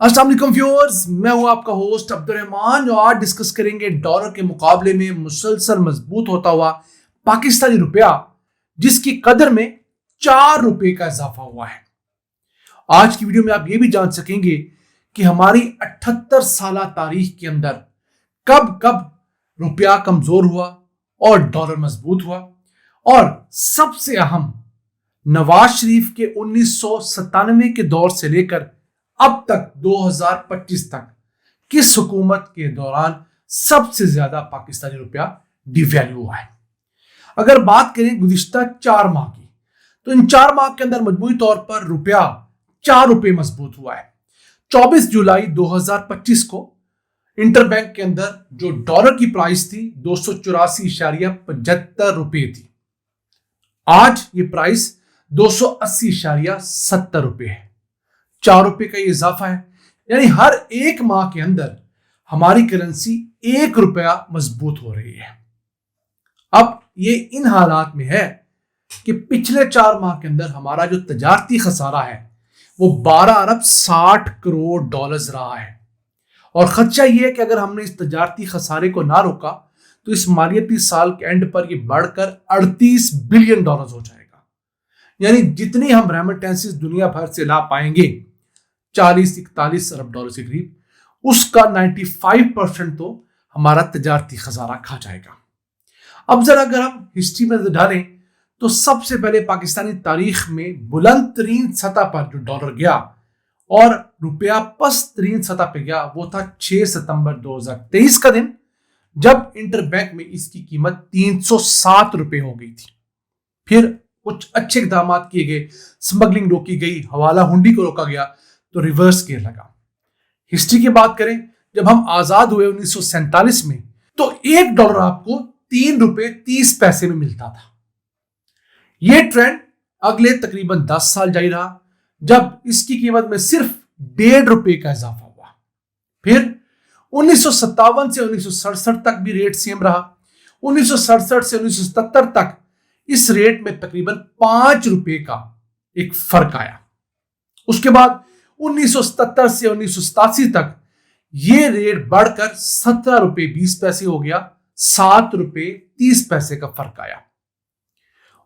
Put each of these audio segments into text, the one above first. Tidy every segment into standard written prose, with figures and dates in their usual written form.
अस्सलाम वालेकुम व्यूअर्स, मैं हूं आपका होस्ट अब्दुल रहमान। जो आज डिस्कस करेंगे डॉलर के मुकाबले में मुसलसल मजबूत होता हुआ पाकिस्तानी रुपया, जिसकी कदर में 4 रुपए का इजाफा हुआ है। आज की वीडियो में आप ये भी जान सकेंगे कि हमारी 78 साल तारीख के अंदर कब कब रुपया कमजोर हुआ और डॉलर मजबूत हुआ, और सबसे अहम नवाज शरीफ के 1997 के दौर से लेकर अब तक 2025 तक किस हुकूमत के दौरान सबसे ज्यादा पाकिस्तानी रुपया डिवैल्यू हुआ है। अगर बात करें गुज़िश्ता 4 माह की, तो इन 4 माह के अंदर मजमूई तौर पर रुपया 4 रुपए मजबूत हुआ है। 24 जुलाई 2025 को इंटरबैंक के अंदर जो डॉलर की प्राइस थी 284.75 रुपए थी। आज ये प्राइस 280.70 रुपए है। 4 रुपए का ये इजाफा है, यानी हर एक माह के अंदर हमारी करेंसी 1 रुपया मजबूत हो रही है। अब ये इन हालात में है कि पिछले 4 माह के अंदर हमारा जो तजारती खसारा है वो 12 अरब 60 करोड़ डॉलर्स रहा है, और खदशा ये है कि अगर हमने इस तजारती खसारे को ना रोका तो इस मालियती साल के एंड पर ये बढ़कर 38 बिलियन डॉलर्स हो जाएगा। यानी जितनी हम रेमिटेंसेस दुनिया भर से ला पाएंगे 40-41 अरब डॉलर के करीब, उसका 95% तो हमारा तजारती खजाना खा जाएगा। अब जरा अगर हम हिस्ट्री में डालें तो सबसे पहले पाकिस्तानी तारीख में बुलंद तरीन सतह पर जो डॉलर गया और रुपया पस्त तरीन सतह पे गया, वो था 6 सितंबर 2023 का दिन, जब इंटरबैंक में इसकी कीमत 307 रुपए हो गई थी। फिर कुछ अच्छे इकदाम किए गए, स्मगलिंग रोकी गई, हवाला हुंडी को रोका गया, तो रिवर्स गियर लगा। हिस्ट्री की बात करें, जब हम आजाद हुए 1947 में, तो $1 आपको 3 रुपए 30 पैसे में मिलता था। यह ट्रेंड अगले तकरीबन 10 साल जारी रहा, जब इसकी कीमत में सिर्फ 1.5 रुपए का इजाफा हुआ। फिर 1957 से 1967 तक भी रेट सेम रहा। 1967 से 1977 तक इस रेट में तकरीबन 5 रुपए का एक फर्क आया। उसके बाद 1977 से 1987 तक ये रेट बढ़कर 17 रुपए 20 पैसे हो गया, 7 रुपए 30 पैसे का फर्क आया।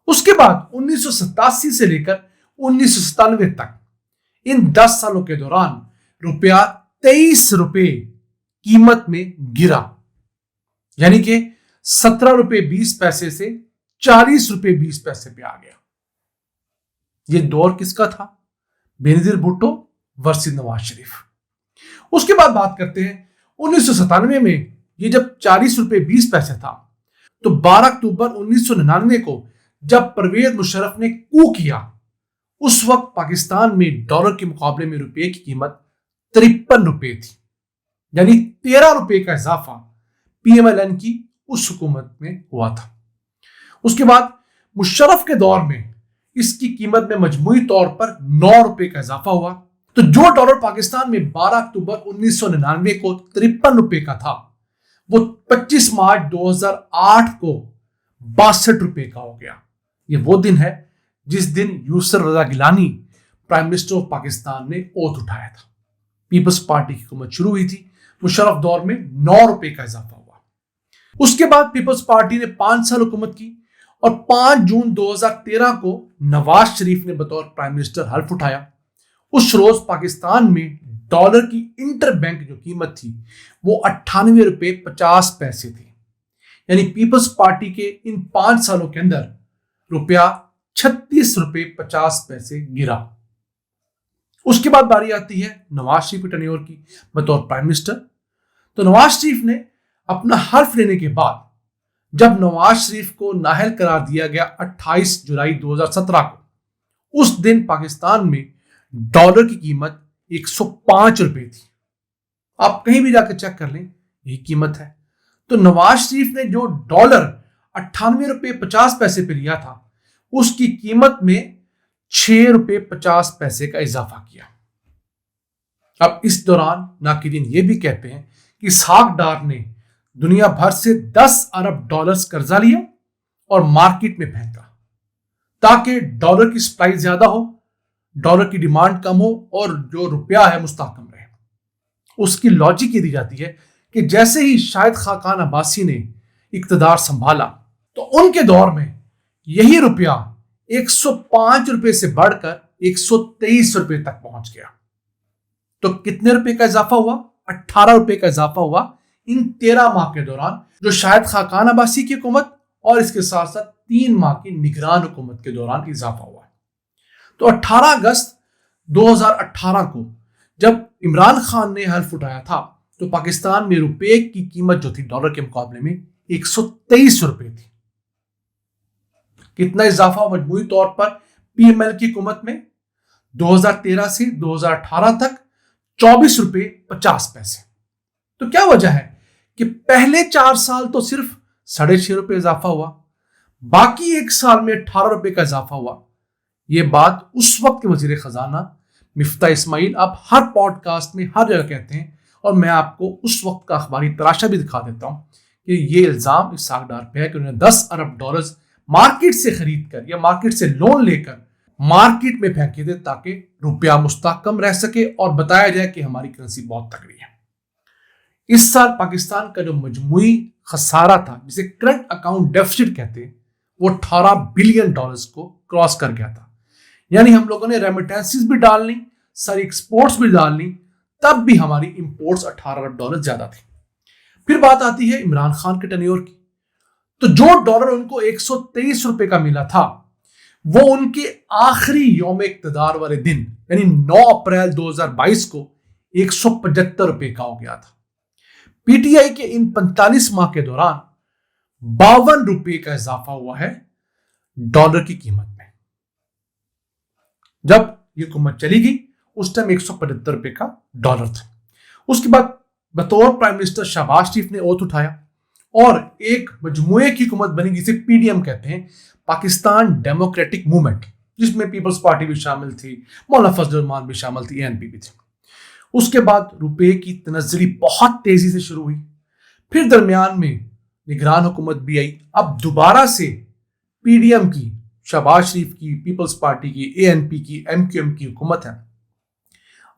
उसके बाद 1987 से लेकर 1997 तक, इन 10 सालों के दौरान रुपया 23 रुपए कीमत में गिरा, यानी कि 17 रुपए 20 पैसे से 40 रुपए 20 पैसे पे आ गया। यह दौर किसका था? बेनजीर भुट्टो वर्सेस नवाज शरीफ। उसके बाद बात करते हैं 1997 में, ये जब 40 रुपए 20 पैसे था, तो 12 अक्टूबर 1999 को जब परवेज मुशर्रफ ने कू किया, उस वक्त पाकिस्तान में डॉलर के मुकाबले में रुपए की कीमत 53 रुपए थी, यानी 13 रुपए का इजाफा पीएमएलएन की उस हुकूमत में हुआ था। उसके बाद मुशर्रफ के दौर में इसकी कीमत में मजमूई तौर पर 9 रुपए का इजाफा हुआ। तो जो डॉलर पाकिस्तान में 12 अक्टूबर 1999 को 53 रुपए का था, वो 25 मार्च 2008 को 62 रुपए का हो गया। ये वो दिन है जिस दिन Yusuf Raza Gilani, prime minister of Pakistan, ने ओथ उठाया था। पीपल्स पार्टी की हुकूमत शुरू हुई थी, मुशर्रफ दौर में 9 रुपए का इजाफा हुआ। उसके बाद पीपल्स पार्टी ने 5 साल हुकूमत की, और 5 जून 2013 को नवाज शरीफ ने बतौर प्राइम मिनिस्टर हल्फ उठाया। उस रोज पाकिस्तान में डॉलर की इंटरबैंक जो कीमत थी वो 98 रुपए 50 पैसे थी, यानी पीपल्स पार्टी के इन 5 सालों के अंदर रुपया 36 रुपए 50 पैसे गिरा। उसके बाद बारी आती है नवाज शरीफ की टेन्योर की बतौर प्राइम मिनिस्टर। तो नवाज शरीफ ने अपना हल्फ लेने के बाद, जब नवाज शरीफ को नाअहल करार दिया गया 28 जुलाई 2017 को, उस दिन पाकिस्तान में डॉलर की कीमत 105 रुपए थी। आप कहीं भी जाकर चेक कर लें, यही कीमत है। तो नवाज शरीफ ने जो डॉलर 98 रुपए 50 पैसे पे लिया था, उसकी कीमत में 6 रुपए 50 पैसे का इजाफा किया। अब इस दौरान नाकिदीन ये भी कहते हैं कि इसहाक डार ने दुनिया भर से 10 अरब डॉलर्स कर्जा लिया और मार्केट में फेंका, ताकि डॉलर की सप्लाई ज्यादा हो, डॉलर की डिमांड कम हो और जो रुपया है मुस्तहकम रहे। उसकी लॉजिक ये दी जाती है कि जैसे ही शाहिद खाकान अब्बासी ने इक्तदार संभाला तो उनके दौर में यही रुपया 105 रुपए से बढ़कर 123 रुपए तक पहुंच गया। तो कितने रुपए का इजाफा हुआ? 18 रुपए का इजाफा हुआ इन 13 माह के दौरान, जो शाहिद खाकान अब्बासी की हुकूमत और इसके साथ साथ 3 माह की निगरान हुकूमत के दौरान इजाफा हुआ। तो 18 अगस्त 2018 को जब इमरान खान ने हल्फ उठाया था तो पाकिस्तान में रुपए की कीमत जो थी डॉलर के मुकाबले में 123 रुपए थी। कितना इजाफा मजमूई तौर पर पीएमएल की हुकूमत में? 2013 से 2018 तक 24 रुपए 50 पैसे। तो क्या वजह है कि पहले 4 साल तो सिर्फ 6.5 रुपए इजाफा हुआ, बाकी 1 साल में 18 रुपए का इजाफा हुआ। यह बात उस वक्त के वजीर खजाना मिफ्ता इस्माइल आप हर पॉडकास्ट में हर जगह कहते हैं, और मैं आपको उस वक्त का अखबारी तराशा भी दिखा देता हूं कि यह इल्जाम इस सागदार पे है कि उन्होंने 10 अरब डॉलर्स मार्केट से खरीद कर या मार्केट से लोन लेकर मार्केट में फेंके थे ताकि रुपया मुस्तहकम रह सके और बताया जाए कि हमारी करेंसी बहुत तगड़ी है। इस साल पाकिस्तान का जो मजमूई खसारा था, जिसे करंट अकाउंट डेफिसिट कहते हैं, वो 18 बिलियन डॉलर्स को क्रॉस कर गया था। यानी हम लोगों ने रेमिटेंसेस भी डाल ली, सारी एक्सपोर्ट्स भी डाल ली, तब भी हमारी इंपोर्ट्स 18 अरब डॉलर ज्यादा थी। फिर बात आती है इमरान खान के टेन्योर की। तो जो डॉलर उनको 123 रुपए का मिला था वो उनके आखिरी यौम इक्तदार वाले दिन यानी 9 अप्रैल 2022 को 175 रुपए का हो गया था। पीटीआई के इन 45 माह के दौरान 52 रुपए का इजाफा हुआ है डॉलर की कीमत में। जब ये हुकूमत चली गई उस टाइम 175 रुपए का डॉलर था। उसके बाद बतौर प्राइम मिनिस्टर शहबाज शरीफ ने ओथ उठाया और एक मजमूए की हुकूमत बनी जिसे पीडीएम कहते हैं, पाकिस्तान डेमोक्रेटिक मूवमेंट, जिसमें पीपल्स पार्टी भी शामिल थी, मौलाना फजल रहमान भी शामिल थी, एएनपी भी थी। उसके बाद रुपए की तनज़्ज़ुली बहुत तेजी से शुरू हुई। फिर दरमियान में निगरान हुकूमत भी आई। अब दोबारा से पीडीएम की, शहबाज शरीफ की, पीपल्स पार्टी की, एएनपी की, एमक्यूएम की हुकूमत है।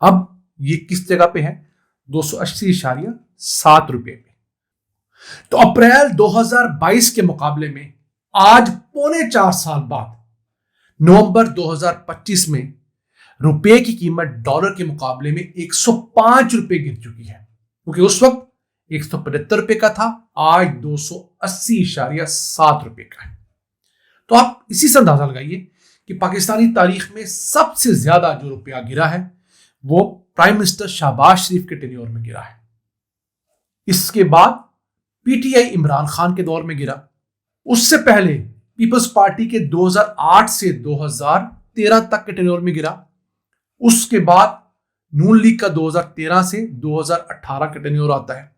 अब ये किस जगह पे है? 280.7 रुपए पे। तो अप्रैल 2022 के मुकाबले में आज 4.25 साल बाद नवंबर 2025 में रुपए की कीमत डॉलर के मुकाबले में 105 रुपए गिर चुकी है, क्योंकि उस वक्त 175 रुपए का था, आज 280.7 रुपए का है। तो आप इसी से अंदाजा लगाइए कि पाकिस्तानी तारीख में सबसे ज्यादा जो रुपया गिरा है वो प्राइम मिनिस्टर शहबाज शरीफ के टेन्योर में गिरा है। इसके बाद पीटीआई इमरान खान के दौर में गिरा। उससे पहले पीपल्स पार्टी के 2008 से 2013 तक के टेन्योर में गिरा। उसके बाद नून लीग का 2013 से 2018 का टेन्योर आता है।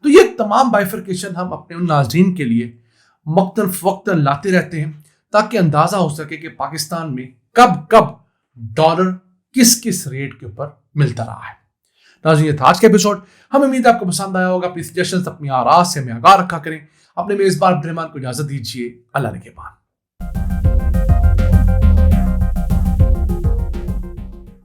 तो ये तमाम बाइफर्केशन हम अपने उन नाज़रीन के लिए वक्तन फवक्तन लाते रहते हैं ताकि अंदाजा हो सके कि पाकिस्तान में कब कब डॉलर किस किस रेट के ऊपर मिलता रहा है। नाज़रीन, ये था आज का एपिसोड। हमें उम्मीद है आपको पसंद आया होगा। अपनी सजेशंस, अपनी आराज़ से हमें आगाह रखा करें। अपने मेजबान अब्दुर्रहमान को इजाजत दीजिए। अल्लाह ने के बाद।